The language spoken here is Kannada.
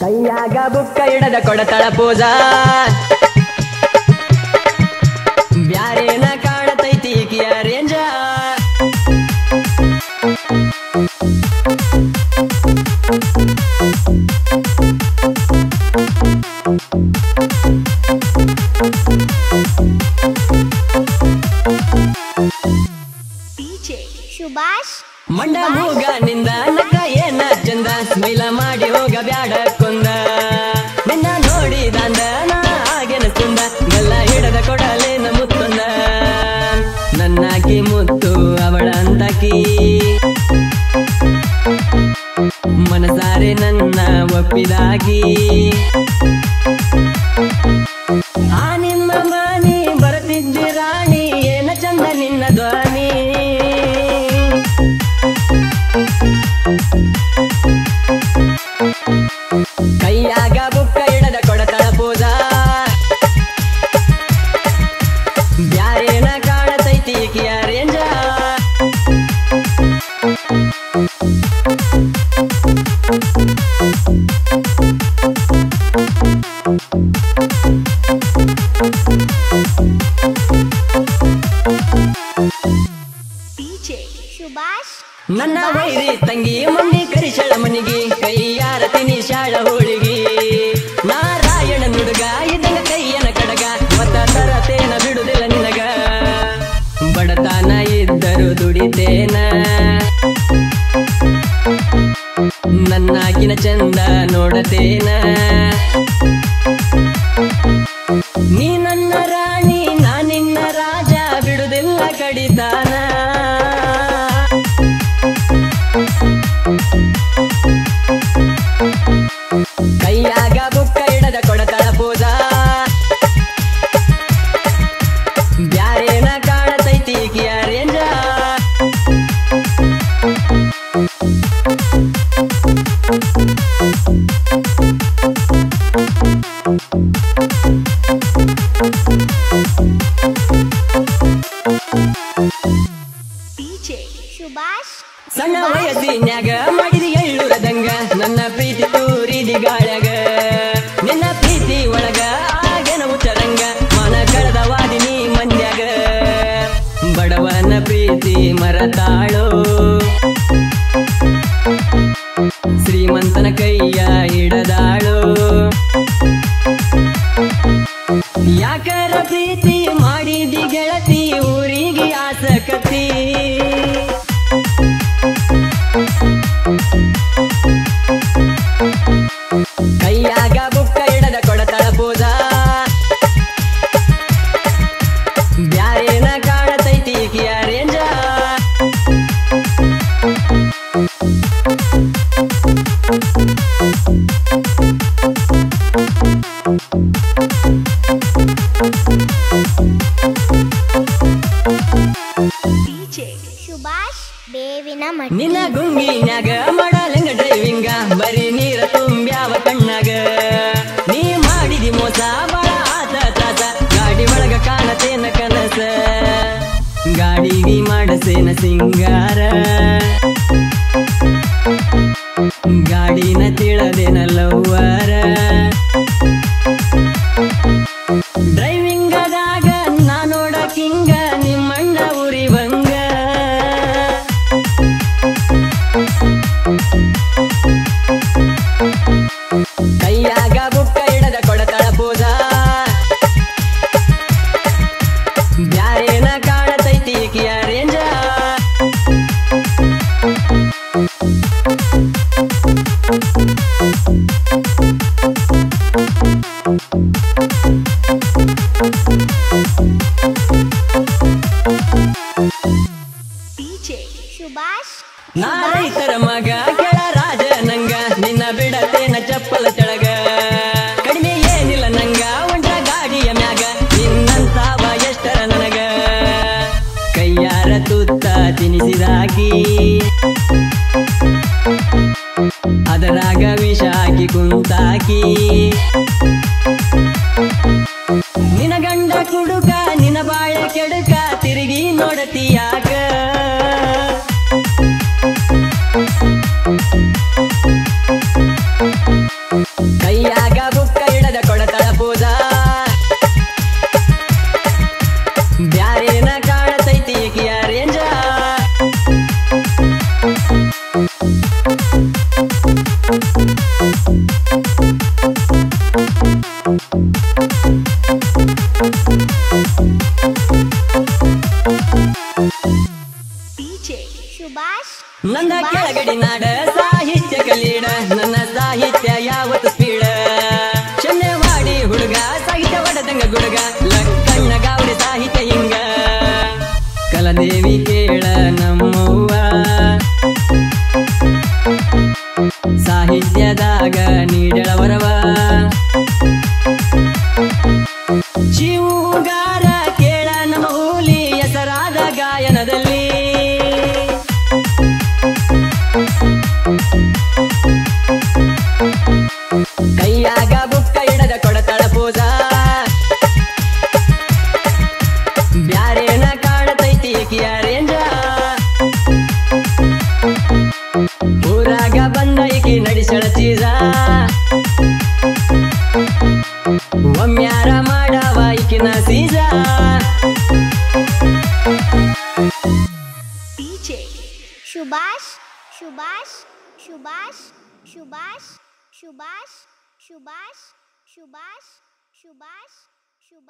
ಕೈಯಾಗ ಬುಕ್ಕ ಹಿಡದ ಕೊಡತಳ ಪೂಜಾ ಬ್ಯಾರೇನ ಕಾಣತೈತಿ ಈಕಿಯ ರೇಂಜ ಸುಭಾಷ್ ಮಂಡ ಮೂಗ ನಿಂದ ನಕ್ಕ ಏನ ಚಂದ ಸ್ಮೈಲ ಮಾಡಿ ಹೋಗ ಬ್ಯಾಡ ಕೊಂದ ನಿನ್ನ ನೋಡಿದಂದ ನಾ ಹಾಗೆನ ತುಂದ ಗಲ್ಲ ಹಿಡದ ಕೊಡಲೇನ ಮುತ್ತೊಂದ ನನ್ನಾಕಿ ಮುತ್ತು ಅವಳ ಅಂತಕಿ ಮನಸಾರೆ ನನ್ನ ಒಪ್ಪಿದಾಗಿ ಆ ನಿಮ್ಮ ಮನಿ ಬರತಿದ್ದಿ ರಾಣಿ ಏನ ಚಂದ ನಿನ್ನ ಧ್ವನಿ ಕೈಯಾಗ ಬುಕ್ಕ ಹಿಡದ ಕೊಡತಳ ಪೂಜಾ ಬ್ಯಾರೇನ ಕಾಣತೈತಿ ಈಕಿಯ ರೇಂಜ ಸುಭಾಷ್ ನನ್ನ ವೈರಿ ತಂಗಿ ಮಣ್ಣಿ ಕರಿಶಳ ಮನಿಗಿ ಕೈಯಾರ ತಿನಿಶಾಳ ಹೋಳಿಗಿ ನಾರಾಯಣ ನುಡುಗ ಇದ್ದಂಗ ಕೈಯನ ಕಡಗ ಮತ್ತ ತರತೇನ ಬಿಡುದಿಲ್ಲ ನಿನಗ ಬಡತನ ಇದ್ದರು ದುಡಿತೇನ ನನ್ನಾಕಿನ ಚಂದ ನೋಡತೇನ ನೀ ನನ್ನ ರಾಣಿ ನಾ ನಿನ್ನ ರಾಜ ಬಿಡುದಿಲ್ಲ ಕಡಿತಾನ ಕೈಯಾಗ ಬುಕ್ಕ ಹಿಡದ ಕೊಡತಳ ಪೂಜಾ ಬ್ಯಾರೇನ ಕಾಣತೈತಿ ಈಕಿಯ ರೇಂಜ ಸುಭಾಷ್ ಸಣ್ಣ ವಯಸ್ಸಿನ್ಯಾಗ ಮಾಡಿದಿ ಎಳ್ಳುರದಂಗ ನನ್ನ ಪ್ರೀತಿ ತೂರಿದಿ ಗಾಳಗ ನಿನ್ನ ಪ್ರೀತಿ ಒಳಗ ಆಗನ ಉಚ್ಚರಂಗ ಮನ ಕಳೆದ ವಾದಿನಿ ಮಂದ್ಯಾಗ ಬಡವನ ಪ್ರೀತಿ ಮರತಾಳೋ ಶ್ರೀಮಂತನ ಕೈಯ ಹಿಡದಾಳೋ ಯಾಕರ ಪ್ರೀತಿ ಮಾಡಿದಿ ಗೆಳತಿ ಊರಿಗೆ ಆಸಕ್ತಿ ಕೈಯಾಗ ಬುಕ್ಕ ಹಿಡದ ಕೊಡತಳ ಪೂಜಾ ಬ್ಯಾರೇನ ಕಾಣತೈತಿ ಈಕಿಯ ರೇಂಜ ಸುಭಾಷ್ ಬೇವಿನ ಮಟ್ಟಿ ನಿನ್ನ ಗುಂಗಿನ್ಯಾಗ ಮಾಡಲಂಗ ಡ್ರೈವಿಂಗ ಬರೀ ನೀರ ತುಂಬ್ಯಾವ ಕಣ್ಣಾಗ ನೀ ಮಾಡಿದಿ ಮೋಸ ಬಾಳ ಆತ ತ್ರಾಸ ಗಾಡಿ ಒಳಗ ಕಾಣತೇನ ಕನಸ ಗಾಡಿಗೆ ಮಾಡಸೇನ ಸಿಂಗಾರ ಗಾಡಿನ ತಿಳದೇನ ಲವ್ವರ ಡ್ರೈವಿಂಗದಾಗ ನಾ ನೋಡಕಿಂಗ ನಿಮ್ಮಣ್ಣ ಉರಿ ಬಂಗ ಕೈಯಾಗ ಬುಕ್ಕ ಹಿಡದ ಕೊಡತಳ ಪೂಜಾ ಬ್ಯಾರೇನ ಕಾಣತೈತಿ ಈಕಿಯ ರೇಂಜ ಸುಭಾಷ್ ನಾ ರೈತರ ಮಗ ಕೆಳ ರಾಜ ನಂಗ ನಿನ್ನ ಬಿಡತೇನ ಚಪ್ಪಲ ತೆಳಗ ಕಡಿಮೆ ಏನಿಲ್ಲ ನಂಗ ಒಂಟ ಗಾಡಿಯ ಮ್ಯಾಗ ನಿನ್ನಂತಾವ ಎಷ್ಟರ ನನಗ ಕೈಯಾರ ತುತ್ತ ತಿನಿಸಿದಾಕಿ ಅದರಾಗ ವಿಷ ಹಾಕಿ ಕುಂತಾಕಿ ನಿನ ಗಂಡ ಕುಡುಕ ನಿನ ಬಾಳೆ ಕೆಡುಕ ತಿರುಗಿ ನೋಡತಿಯಾಕ ನಂದ ಕೆಳಗಡಿ ನಾಡ ಸಾಹಿತ್ಯ ಕಲೀಡ ನನ್ನ ಸಾಹಿತ್ಯ ಯಾವತ್ತು ಸ್ಪೀಡ ಚೆನ್ನವಾಡಿ ಹುಡುಗ ಸಾಹಿತ್ಯ ಒಡದಂಗ ಗುಡುಗ ಲಕ್ಕಣ್ಣ ಗಾವಡಿ ಸಾಹಿತ್ಯ ಹಿಂಗ ಕಲದೇವಿ ಕೇಳ ನಮ್ಮವ್ವ ಸಾಹಿತ್ಯದಾಗ ನೀಡಳವರವ ಶಿವಗಾರ ಕೇಳ ನಮ್ಮ ಹುಲಿ ಹೆಸರಾದ ಗಾಯನದಲ್ಲಿ ಕೈಯಾಗ ಬುಕ್ಕ ಹಿಡದ ಕೊಡತಳ ಪೂಜ ಬ್ಯಾರೇನ ಕಾಣತೈತಿ ಕಿಯಾರೇಂದ್ರ ಊರಾಗ ಬಂದ ಈಕಿ ನಡೆಸಳ ಚೀಜ ಒಮ್ಮ್ಯಾರ ಮಾಡವ ಈಕಿನ ಸೀಜ ಸುಭಾಷ್ ಸುಭಾಷ್ ಸುಭಾಷ್ ಸುಭಾಷ್ ಸುಭಾಷ್ ಸುಭಾಷ್ ಸುಭಾಷ್ ಸುಭಾಷ್ ಸುಭಾಷ್